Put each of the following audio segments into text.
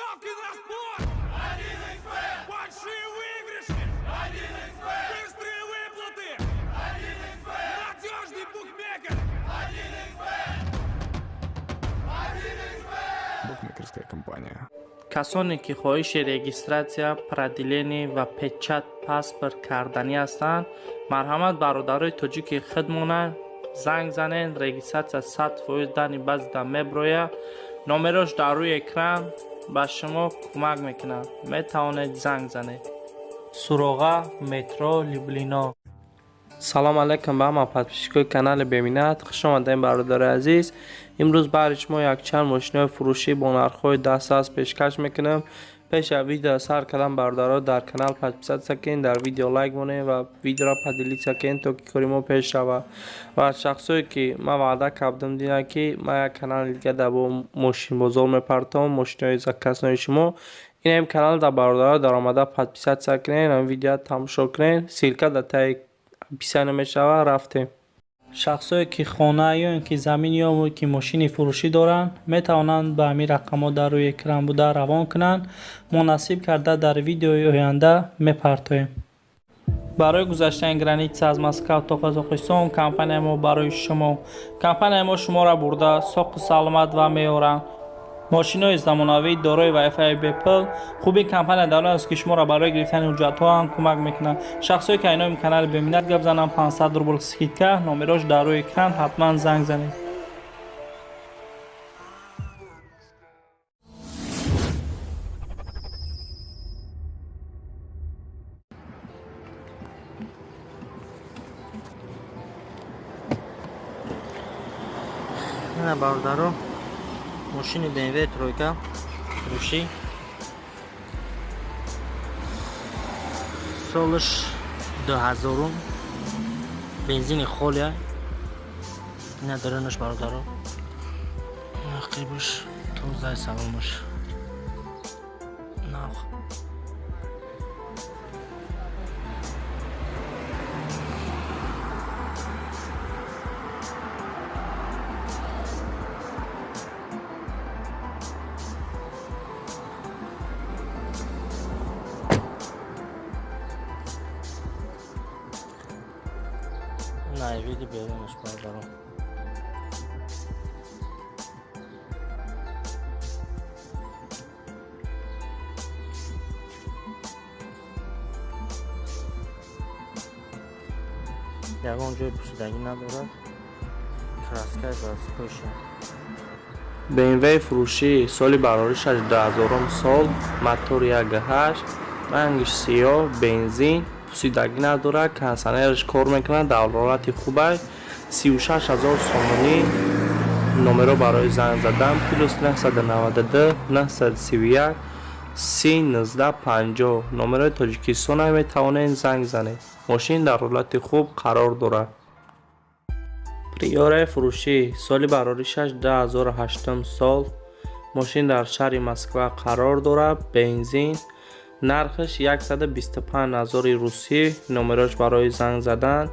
Ставки на спорт! 1xbet! Большие выигрыши! 1xbet! Быстрые выплаты! 1xbet! Надежный букмекер! 1xbet! 1xbet! Букмекерская компания. کسانی که خواهش رجیستراسیا، پردیلینی و پچت پاسپورت کردنی هستند، مرحمت برادرای تاجیک خودمون زنگ زنین. رجیستراسیا 100% دانی باز در مبرویا نمرش در روی اکران به شما کمک میکنه. میتوانید زنگ زنید. سروغا مترو لیبلینا. سلام علیکم به همه پادپیشکای کانال بمینت. خوش آمدین برادر عزیز. امروز برای شما یک چند ماشین فروشی با نرخ‌های دسترس پیشکش میکنم. پیش از ویدیو سر کردن برادرها در کانال پادپیشت سکین، در ویدیو لایک کنین و ویدیو را پدیلی سکین تا که کاری ما پیش رود. و شخصی که ما وعده کردم دیدن که ما یک کانال دیگه در با ماشین بازار میپرتم، ماشین‌های زکسنای شما. این هم کانال در برادرها در آمده پادپیشت سکین. این ویدیو تماشا کنین. سیلکا در تای پیسانه میشوه رفتیم. شخصایی که خانه یا اینکه زمین یا که ماشین فروشی دارن میتوانند به همین رقم در روی اکران بوده روان کنند. مناسب کرده در ویدیوی آینده میپرتویم. برای گذشتن گرانیت از مسکو تا قزاقستان کمپانی ما برای شما. کمپانی ما شما را برده ساق سلامت و میارن. ماشین‌های زمانوی دارای وای فای بپل. خوبی کمپانی دارن است که شما را برای گرفتن حجت‌ها هم کمک میکنه. شخصی که اینا این کانال ببینید گپ زنم 500 روبل سکیدکه نمرش در روی اکران حتما زنگ زنید. نه برادرو ماشین BMW ترویکا فروشی سالش 2000 بنزین خالیه. ندارنش برادرو نقیبش توزای سوامش نه نه ویدیو بیارمش برادرو. یکان جای پوشیدگی نداره. کراسکای دستکشه. BMW فروشی سالی براریش از 2000 سال. موتور 1.8 رنگش سیاه بنزین. پوسیدگی نداره. کنسنرش کار میکنه در حالت خوبه. 36000 سومونی. نمره برای زنگ زدن پلوس 992 931 301950. نمره تاجیکستان میتوانید زنگ زنید. ماشین در حالت خوب قرار داره. پریاره فروشی سالی براریش 2008 سال. ماشین در شهر مسکو قرار داره. بنزین. نرخش 125000 روسی. نمرش برای زنگ زدن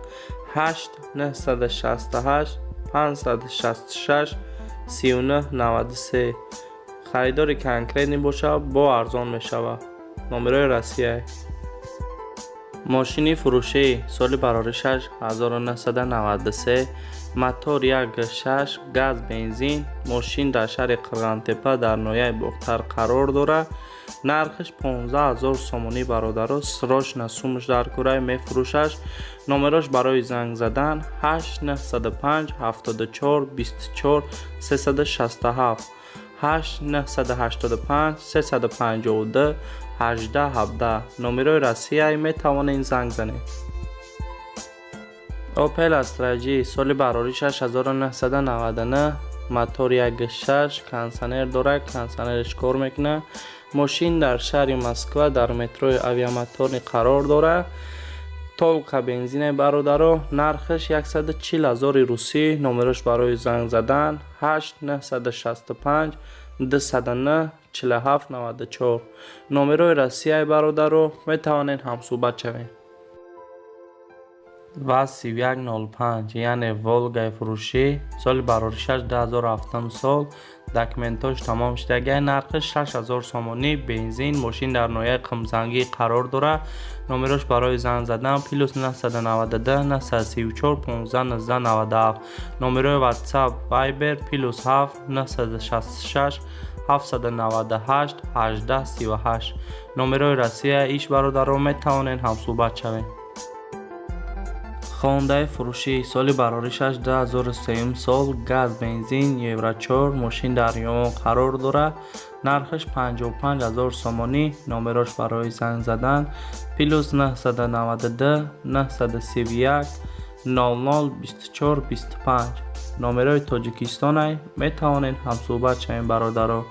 8 968 566 3993. خریداری کنکرینی باشه با ارزان میشوه. نمره رسیه. ماشینی فروشی سالی براریش 1993. موتور 1.6 گاز بنزین. ماشین در شهر قرغنتپه در نویه بختر قرار داره. نرخش 15000 سومونی برادرو. سراش نسومش در کره میفروشش. نمرش برای زنگ زدن 8 905 74 24 367 8 985 352 18 17. نمره رسیه میتوانید زنگ زنید. اوپل استراجی سالی براریش 1999. موتور 1.6 کنسنر داره. کنسنرش کار میکنه. ماشین در شهر مسکو در مترو اویاماتورنی قرار داره. طلق بنزین برادرو. نرخش 140000 روسی. نمرش برای زنگ زدن 8 965 209 47 94. نمره رسیه برادرو میتوانید هم صحبت شوید. و 3105 یعنی ولگای فروشی سال برای 2007 سال داکمنتاش تمام شدگی نرخش 6000 سومانی بنزین ماشین در نوع قمزنگی قرار داره. نمرش برای زنگ زدن پلوس 992 934 15 1997 نمره واتساپ وایبر پلوس 7 966 798 18 38 نمره رسیه ایش برادران می توانین هم صحبت شوین. خونده فروشی سال برای 2003 سال گاز بنزین یورو 4 ماشین در یوم قرار داره. نرخش 55000 سومانی. نمرش برای زنگ زدن پلوس 992 931 00 24 25 نمره تاجیکستان می توانین هم صحبت شوین برادران.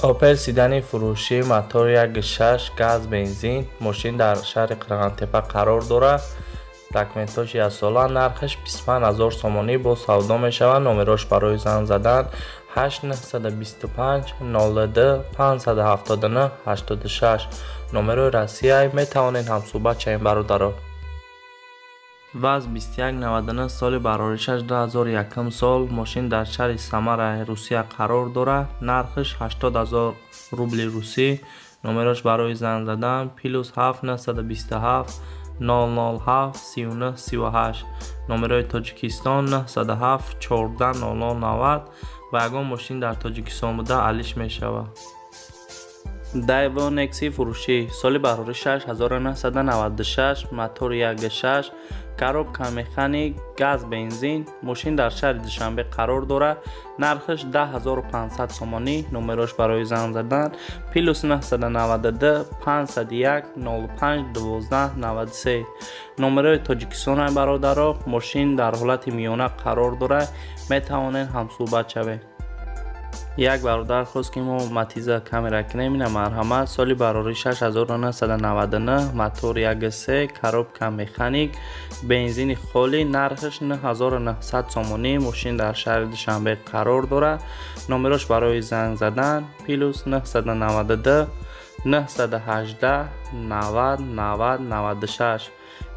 اوپل سیدانی فروشی موتور 1.6 گاز بنزین ماشین در شهر قرغنتپه قرار داره. داکمنتاش یک ساله نرخش 25000 سومانی با سودا می شود. نمرش برای زنگ زدن 8925 02 579 86 نمره رسیه می توانید هم صحبت شوین برادران. واز 2199 سال برای 2001 سال ماشین در شهر سمر روسیه قرار داره. نرخش 80000 روبل روسی. نمرش برای زنگ زدن پلوس 7 927 007 39 38 نمره تاجیکستان 907 14 0090 و اگر ماشین در تاجیکستان بوده علیش می شود. دایو نکسی فروشی سال برای 6996 موتور 1.6 کاروبکا مکانیک گاز بنزین ماشین در شهر دوشنبه قرار داره. نرخش 10500 سومانی. نمرش برای زنگ زدن پلوس 992 501 05 12 93 نمره تاجیکستان برادران. ماشین در حالت میانه قرار داره. می توانین هم صحبت شوین. یک برادر خواست که ما ماتیزا کامera کنیم مرحمت سالی برای 6999 موتور 1.3 کاروبکا مکانیک بنزین خالی نرخش 9900 سومانی ماشین در شهر دوشنبه قرار داره. نمرش برای زنگ زدن پلوس 992 918 90 90 96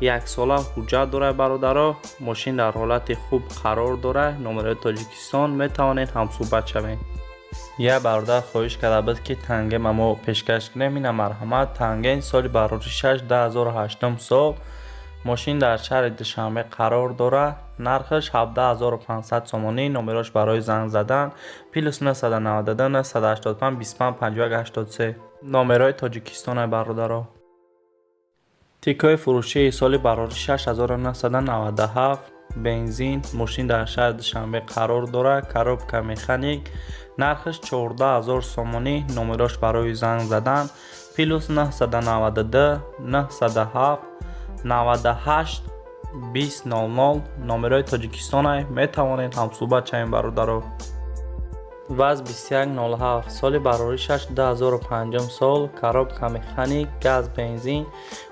یک ساله حجت داره برادران. ماشین در حالت خوب قرار داره. نمره تاجیکستان می توانید هم صحبت شوین. یه برادر خواهش کرده بود که تنگه ما پیشکش کنیم. این مرحمت تنگه سال برای 2008 سال ماشین در شهر دوشنبه قرار داره. نرخش 17500 سومانی. نمرش برای زنگ زدن پلوس 992 985 25 51 83 نمره تاجیکستان برادران. تیکای فروشی سال برای 6997 بنزین ماشین در شهر دوشنبه قرار داره. کاروبکا مکانیک نرخش 14000 سومانی. نمرش برای زنگ زدن پلوس 992 907 98 20 00 نمره تاجیکستان می توانید هم صحبت شوین برادران. واز 2107 سال برای 2005 سال کاروبکا مکانیک گاز بنزین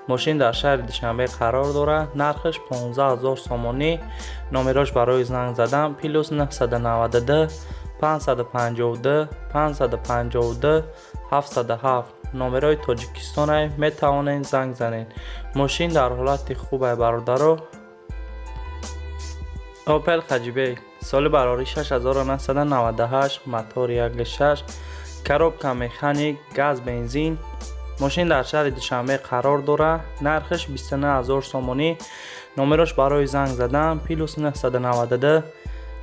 ماشین در شهر دوشنبه قرار داره. نرخش 15000 سومانی. نمرش برای زنگ زدن پلوس 992 552 552 707 نمره تاجیکستان می توانید زنگ زنید. ماشین در حالت خوبه برادران. اوپل خجیبه سال برای 6998 موتور 1.6 کاروبکا مکانیک گاز بنزین ماشین در شهر دوشنبه قرار داره. نرخش 29000 سومانی. نمرش برای زنگ زدن پلوس 992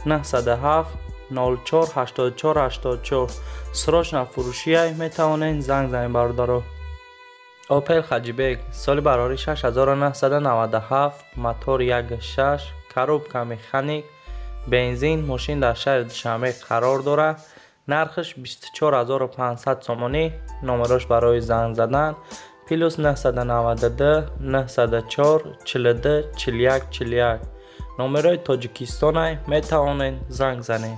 907 04 84 84 سراشنا فروشی می توانید زنگ زنید برادران. اوپل خجیبه سال برای 6997 موتور 1.6 کاروبکا مکانیک بنزین ماشین در شهر دوشنبه قرار داره. نرخش 24500 سومانی. نمرش برای زنگ زدن پلوس 992 904 42 41 41 نمره تاجیکستان می توانید زنگ زنید.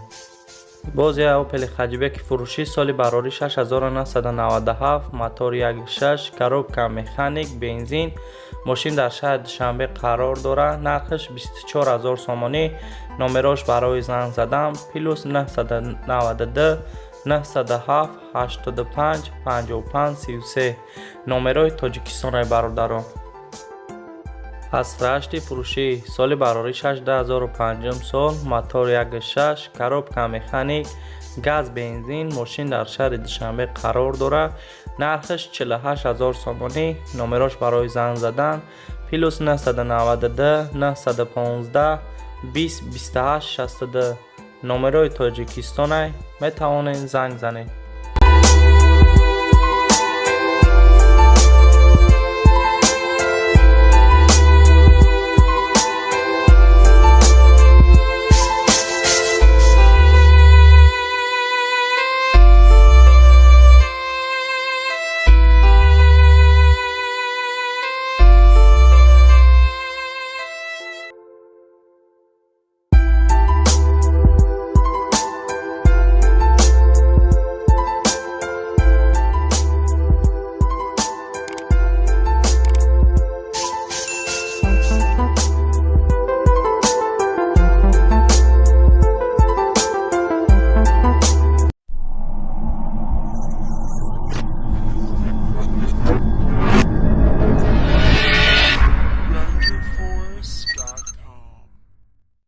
باز یه اوپل خجیبه فروشی سال برای 6997 موتور 1.6 کاروبکا مکانیک بنزین ماشین در شهر دوشنبه قرار داره. نرخش 24000 سومانی. نمرش برای زنگ زدن پلوس 992 907 85 55 33 نمره تاجیکستان برادران. از رشت فروشی سال براری 18005 سال موتور 1.6 کاروبکا مکانیک گاز بنزین ماشین در شهر دوشنبه قرار دارد. نرخش 48000 سومانی. نمرش برای زنگ زدن +992 915 20 28 62. نمرای تاجیکستان می توانید زنگ زنید.